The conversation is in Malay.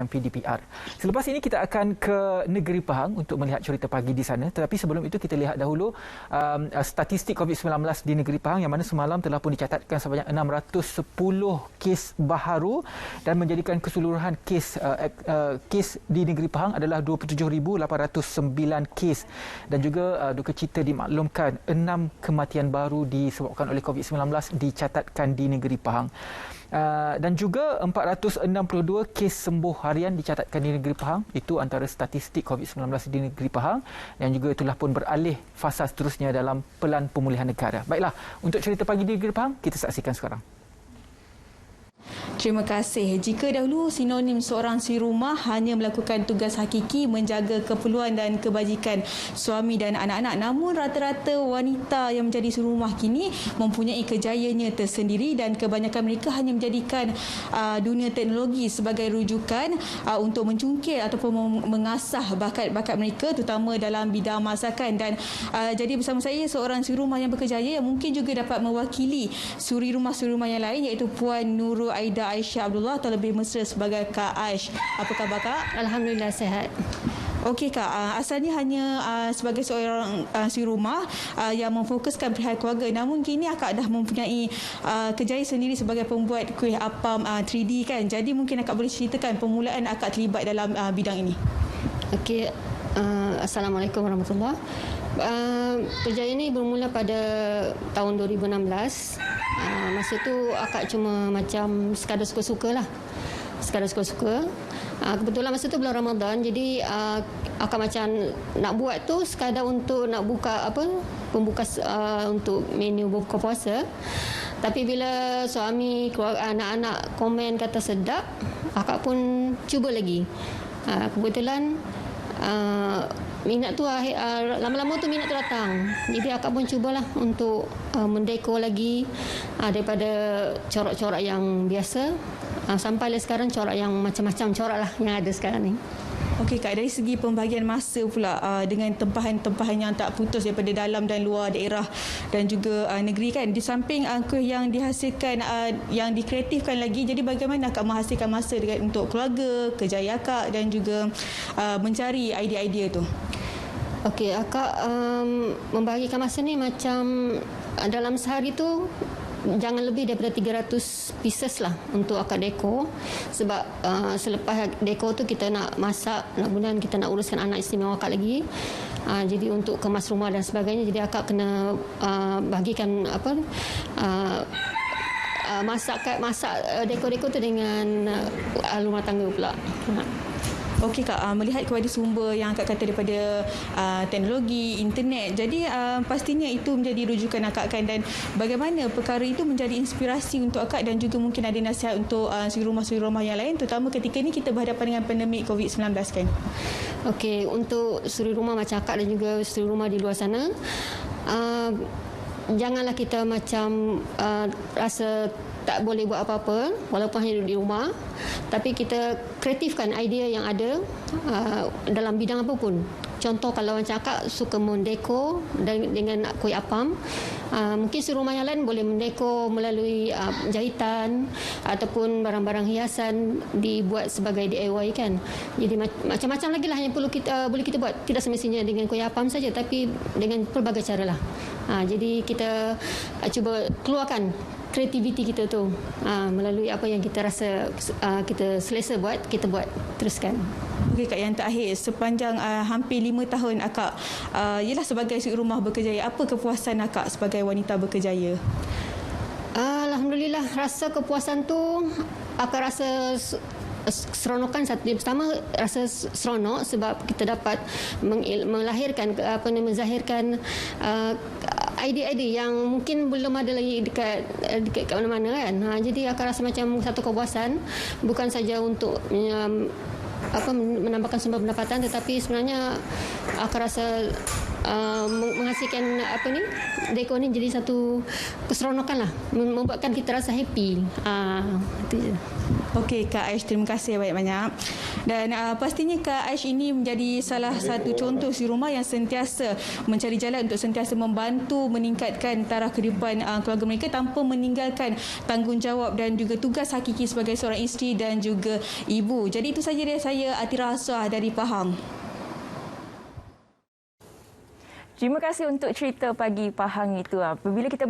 PDPR. Selepas ini kita akan ke Negeri Pahang untuk melihat cerita pagi di sana. Tetapi sebelum itu kita lihat dahulu statistik COVID-19 di Negeri Pahang yang mana semalam telah pun dicatatkan sebanyak 610 kes baharu dan menjadikan keseluruhan kes di Negeri Pahang adalah 27,809 kes. Dan juga duka cita dimaklumkan 6 kematian baru disebabkan oleh COVID-19 dicatatkan di Negeri Pahang. Dan juga 462 kes sembuh harian dicatatkan di Negeri Pahang. Itu antara statistik COVID-19 di Negeri Pahang, yang juga itulah pun beralih fasa seterusnya dalam Pelan Pemulihan Negara. Baiklah, untuk cerita pagi di Negeri Pahang, kita saksikan sekarang. Terima kasih. Jika dahulu sinonim seorang si rumah hanya melakukan tugas hakiki menjaga keperluan dan kebajikan suami dan anak-anak, namun rata-rata wanita yang menjadi si rumah kini mempunyai kejayaannya tersendiri dan kebanyakan mereka hanya menjadikan dunia teknologi sebagai rujukan untuk mencungkil ataupun mengasah bakat-bakat mereka, terutama dalam bidang masakan. Dan jadi bersama saya seorang si rumah yang berkejaya yang mungkin juga dapat mewakili suri rumah yang lain, iaitu Puan Nurul Aida Aisyah Abdullah, atau lebih mesra sebagai Kak Aish. Apa khabar Kak? Alhamdulillah sihat. Okey Kak, asalnya hanya sebagai seorang si rumah yang memfokuskan perihal keluarga, namun kini Akak dah mempunyai kejayaan sendiri sebagai pembuat kuih apam 3D kan. Jadi mungkin Akak boleh ceritakan permulaan Akak terlibat dalam bidang ini. Okey, Assalamualaikum warahmatullahi. Kejayaan ini bermula pada tahun 2016. Masa tu akak cuma macam sekadar suka-suka lah. Sekadar suka-suka. Kebetulan masa tu bulan Ramadan, jadi akak macam nak buat tu sekadar untuk nak buka pembuka untuk menu berbuka puasa. Tapi bila suami, keluarga, anak-anak komen kata sedap, akak pun cuba lagi. Kebetulan minat tu lama-lama tu minat tu datang. Jadi akak pun cubalah untuk mendekor lagi daripada corak-corak yang biasa sampai sekarang corak yang macam-macam corak lah yang ada sekarang ni. Okey Kak, dari segi pembahagian masa pula dengan tempahan-tempahan yang tak putus daripada dalam dan luar daerah dan juga negeri kan, di samping kuih yang dihasilkan yang dikreatifkan lagi, jadi bagaimana Kak menghasilkan masa untuk keluarga, kerjaya Kak dan juga mencari idea-idea tu? Okey, akak membahagikan masa ni macam dalam sehari tu jangan lebih daripada 300 pieces lah untuk akak dekor. Sebab selepas dekor tu kita nak masak, kemudian kita nak uruskan anak istimewa akak lagi. Jadi untuk kemas rumah dan sebagainya, jadi akak kena bagikan masak dekor-dekor tu dengan rumah tangga pula. Okey Kak, melihat kepada sumber yang Akak kata daripada teknologi, internet, jadi pastinya itu menjadi rujukan Akak kan, dan bagaimana perkara itu menjadi inspirasi untuk Akak dan juga mungkin ada nasihat untuk suri rumah yang lain, terutama ketika ini kita berhadapan dengan pandemik COVID-19 kan? Okey, untuk suri rumah macam Akak dan juga suri rumah di luar sana, janganlah kita macam rasa tak boleh buat apa-apa walaupun hanya duduk di rumah, tapi kita kreatifkan idea yang ada dalam bidang apapun. Contoh, kalau macam akak suka mendekor dengan kuih apam, mungkin si rumah yang lain boleh mendekor melalui jahitan ataupun barang-barang hiasan dibuat sebagai DIY kan. Jadi macam-macam lagi lah yang boleh kita buat. Tidak semestinya dengan kuih apam saja, tapi dengan pelbagai cara lah. Jadi kita cuba keluarkan kreativiti kita tu melalui apa yang kita rasa kita selesa buat, kita buat teruskan. Okey Kak, yang terakhir, sepanjang hampir 5 tahun Akak ialah sebagai suri rumah berkejaya, apa kepuasan Akak sebagai wanita berkejaya? Alhamdulillah, rasa kepuasan tu akak rasa seronokan. Satu yang pertama, rasa seronok sebab kita dapat melahirkan menzahirkan idea-idea yang mungkin belum ada lagi dekat mana-mana kan. Jadi akak rasa macam satu kepuasan, bukan saja untuk menambahkan sumber pendapatan, tetapi sebenarnya akak rasa menghasilkan dekor ni jadi satu keseronokan lah, membuatkan kita rasa happy. Itu je. Okey, Kak Aish, terima kasih banyak-banyak. Dan pastinya Kak Aish ini menjadi salah satu contoh si rumah yang sentiasa mencari jalan untuk sentiasa membantu meningkatkan taraf kehidupan keluarga mereka tanpa meninggalkan tanggungjawab dan juga tugas hakiki sebagai seorang isteri dan juga ibu. Jadi itu saja dari saya, Atira Aswah dari Pahang. Terima kasih untuk cerita pagi Pahang itu. Apabila kita